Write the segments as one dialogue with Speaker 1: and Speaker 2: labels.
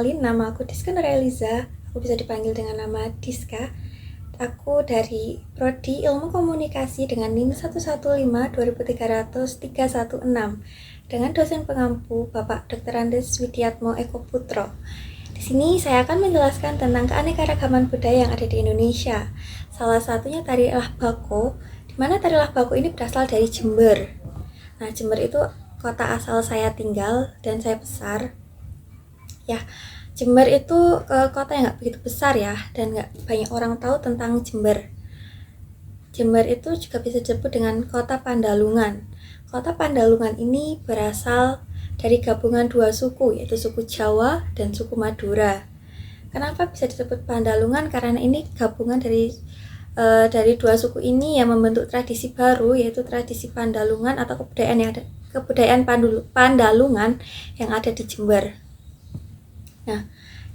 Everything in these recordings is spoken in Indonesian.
Speaker 1: kenalin, nama aku Diska Nureliza. Aku bisa dipanggil dengan nama Diska. Aku dari Prodi Ilmu Komunikasi dengan NIM 115-2300316 dengan dosen pengampu Bapak Dr. Andes Widiatmo Eko Putro. Di sini saya akan menjelaskan tentang keanekaragaman budaya yang ada di Indonesia. Salah satunya tari Lah Bako, di mana tari Lah Bako ini berasal dari Jember. Nah, Jember itu kota asal saya tinggal dan saya besar. Ya, Jember itu kota yang nggak begitu besar ya, dan nggak banyak orang tahu tentang Jember. Jember itu juga bisa disebut dengan kota Pandalungan. Kota Pandalungan ini berasal dari gabungan dua suku, yaitu suku Jawa dan suku Madura. Kenapa bisa disebut Pandalungan? Karena ini gabungan dari dua suku ini yang membentuk tradisi baru, yaitu tradisi Pandalungan atau kebudayaan Pandalungan yang ada di Jember. Nah,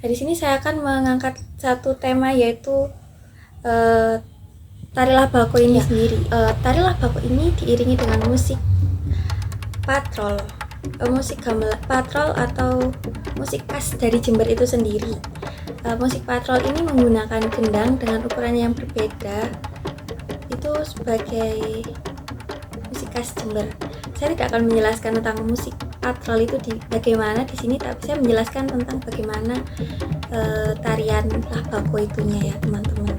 Speaker 1: dari sini saya akan mengangkat satu tema, yaitu tari Lah Bako ini sendiri. Tari Lah Bako ini diiringi dengan musik patrol, musik gamelan patrol atau musik khas dari Jember itu sendiri. Musik patrol ini menggunakan gendang dengan ukuran yang berbeda, itu sebagai musik khas Jember. Saya tidak akan menjelaskan tentang musik patrol itu bagaimana di sini, tapi saya menjelaskan tentang bagaimana tarian Lah Bako itunya ya teman-teman.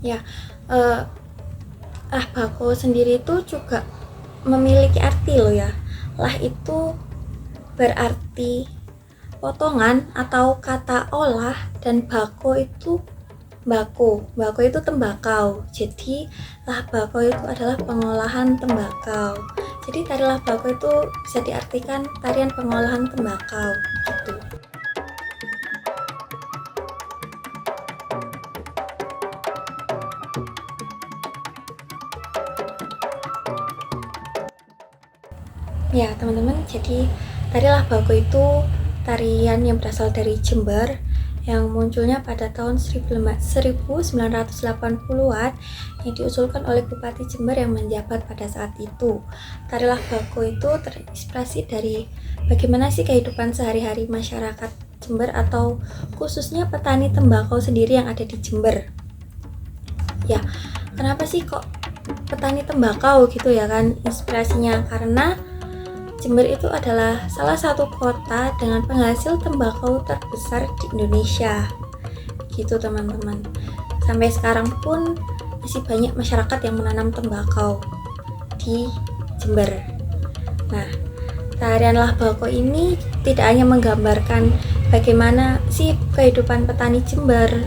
Speaker 1: Ya, Lah Bako sendiri itu juga memiliki arti loh ya. Lah itu berarti potongan atau kata olah, dan bako itu bako itu tembakau. Jadi Lah Bako itu adalah pengolahan tembakau. Jadi tari Lah Bako itu bisa diartikan tarian pengolahan tembakau gitu. Ya teman-teman, jadi tari Lah Bako itu tarian yang berasal dari Jember yang munculnya pada tahun 1980-an yang diusulkan oleh Bupati Jember yang menjabat pada saat itu. Tari Lah Bako itu terinspirasi dari bagaimana sih kehidupan sehari-hari masyarakat Jember atau khususnya petani tembakau sendiri yang ada di Jember. Ya, kenapa sih kok petani tembakau gitu ya kan inspirasinya? Karena Jember itu adalah salah satu kota dengan penghasil tembakau terbesar di Indonesia. Gitu teman-teman. Sampai sekarang pun masih banyak masyarakat yang menanam tembakau di Jember. Nah, tarian Lah Bako ini tidak hanya menggambarkan bagaimana sih kehidupan petani Jember,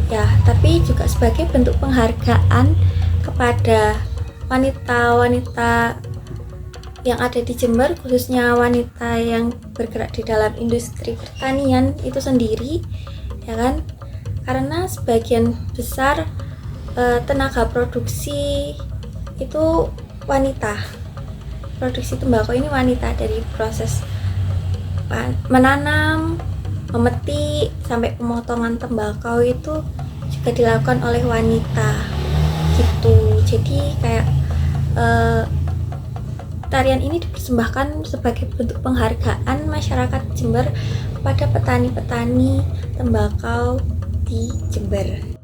Speaker 1: ya, tapi juga sebagai bentuk penghargaan kepada wanita-wanita yang ada di Jember, khususnya wanita yang bergerak di dalam industri pertanian itu sendiri, ya kan? Karena sebagian besar tenaga produksi itu wanita. Produksi tembakau ini wanita, dari proses menanam, memetik, sampai pemotongan tembakau itu juga dilakukan oleh wanita gitu. Jadi kayak tarian ini dipersembahkan sebagai bentuk penghargaan masyarakat Jember kepada petani-petani tembakau di Jember.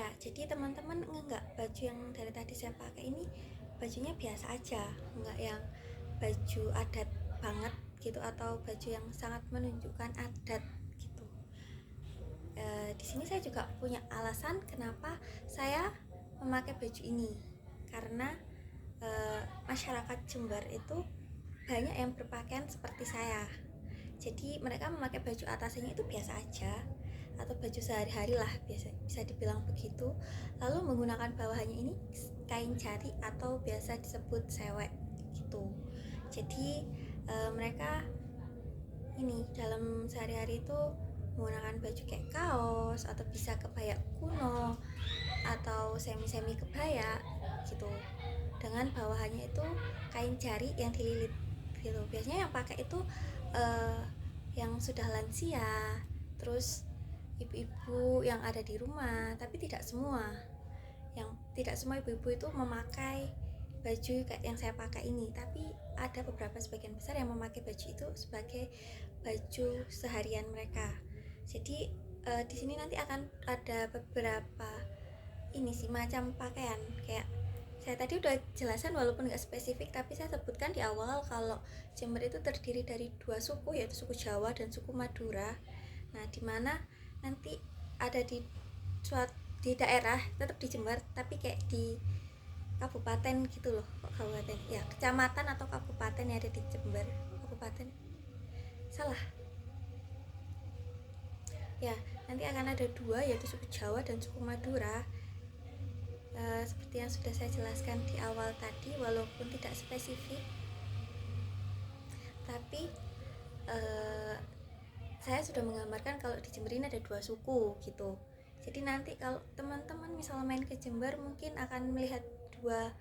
Speaker 1: Ya, jadi teman-teman enggak, baju yang dari tadi saya pakai ini bajunya biasa aja, enggak yang baju adat banget gitu atau baju yang sangat menunjukkan adat gitu. Di sini saya juga punya alasan kenapa saya memakai baju ini, karena masyarakat Jember itu banyak yang berpakaian seperti saya. Jadi mereka memakai baju atasnya itu biasa aja atau baju sehari-hari lah, bisa dibilang begitu. Lalu menggunakan bawahannya ini kain jari atau biasa disebut sewek gitu. Jadi mereka ini dalam sehari-hari itu menggunakan baju kayak kaos atau bisa kebaya kuno atau semi-semi kebaya gitu, dengan bawahannya itu kain jari yang dililit gitu. Biasanya yang pakai itu yang sudah lansia, terus ibu-ibu yang ada di rumah, tapi tidak semua ibu-ibu itu memakai baju kayak yang saya pakai ini, tapi ada beberapa sebagian besar yang memakai baju itu sebagai baju seharian mereka. Jadi di sini nanti akan ada beberapa ini sih macam pakaian, kayak saya tadi udah jelasan walaupun nggak spesifik, tapi saya sebutkan di awal kalau Jember itu terdiri dari dua suku, yaitu suku Jawa dan suku Madura. Nah, dimana nanti ada di daerah tetap di Jember, tapi kayak di kabupaten gitu loh, kok kabupaten ya, kecamatan atau kabupaten yang ada di Jember. Kabupaten salah ya, nanti akan ada dua, yaitu suku Jawa dan suku Madura. Seperti yang sudah saya jelaskan di awal tadi, walaupun tidak spesifik, tapi saya sudah menggambarkan kalau di Jember ini ada dua suku gitu. Jadi nanti kalau teman-teman misalnya main ke Jember, mungkin akan melihat dua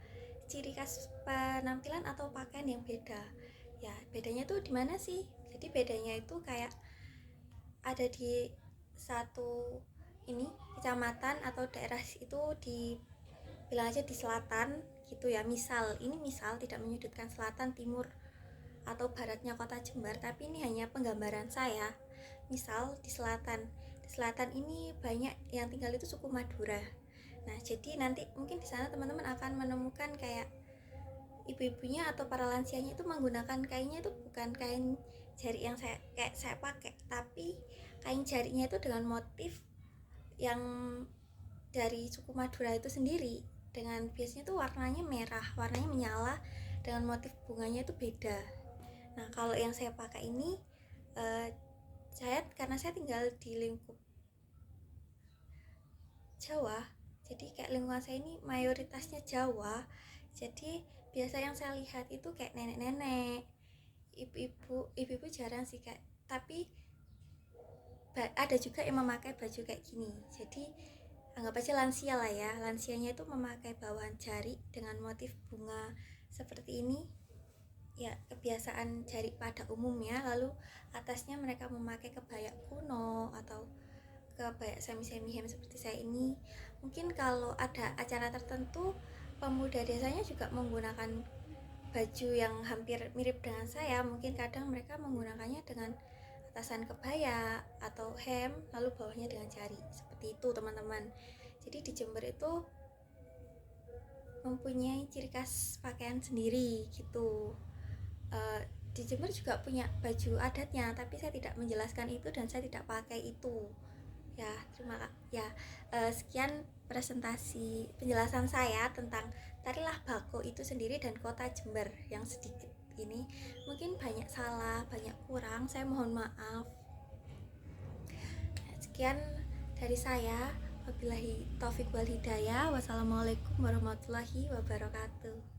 Speaker 1: ciri khas penampilan atau pakaian yang beda. Ya, bedanya tuh di mana sih? Jadi bedanya itu kayak ada di satu ini kecamatan atau daerah itu di bilang aja di selatan gitu ya. Misal tidak menyudutkan selatan, timur atau baratnya kota Jember, tapi ini hanya penggambaran saya. Misal di selatan ini banyak yang tinggal itu suku Madura. Nah, jadi nanti mungkin di sana teman-teman akan menemukan kayak ibu-ibunya atau para lansianya itu menggunakan kainnya itu bukan kain jari yang saya pakai, tapi kain jarinya itu dengan motif yang dari suku Madura itu sendiri, dengan biasanya tuh warnanya merah, warnanya menyala, dengan motif bunganya itu beda. Nah, kalau yang saya pakai ini karena saya tinggal di lingkup Jawa, jadi kayak lingkungan saya ini mayoritasnya Jawa. Jadi biasa yang saya lihat itu kayak nenek-nenek, ibu-ibu jarang sih kayak, tapi ada juga yang memakai baju kayak gini. Jadi anggap aja lansia lah ya, lansianya itu memakai bawahan jari dengan motif bunga seperti ini ya, kebiasaan jari pada umumnya. Lalu atasnya mereka memakai kebaya kuno atau kebaya semi hem seperti saya ini. Mungkin kalau ada acara tertentu, pemuda desanya juga menggunakan baju yang hampir mirip dengan saya. Mungkin kadang mereka menggunakannya dengan atasan kebaya atau hem, lalu bawahnya dengan jari, seperti itu teman-teman. Jadi di Jember itu mempunyai ciri khas pakaian sendiri gitu. Di Jember juga punya baju adatnya, tapi saya tidak menjelaskan itu dan saya tidak pakai itu ya. Sekian presentasi penjelasan saya tentang Tari Lah Bako itu sendiri dan kota Jember yang sedikit ini. Mungkin banyak salah, banyak kurang, saya mohon maaf. Sekian dari saya, wabillahi taufik wal hidayah. Wassalamualaikum warahmatullahi wabarakatuh.